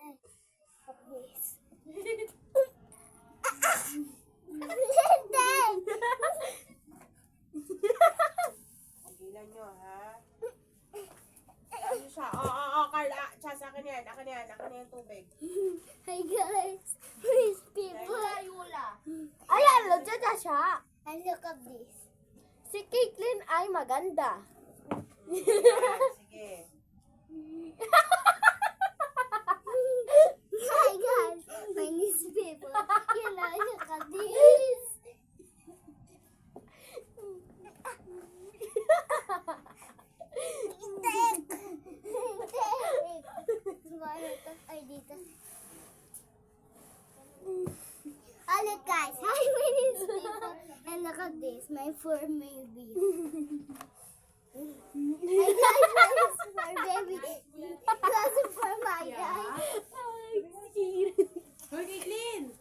Please. Tigilan nyo, ha? Ano siya? Carla. Siya, sa akin yan. Akin yan tubig. Hi guys, please people. Ayan, lodya na siya. And look at this. Si Caitlyn ay maganda. Sige. Hi guys, my niece people. You know, look at this. Ay, dito. Oh, look guys, hi my niece people. And look at this, my fur baby. Hi guys, my niece fur baby. That's for my guy. Hoy, Caitlyn!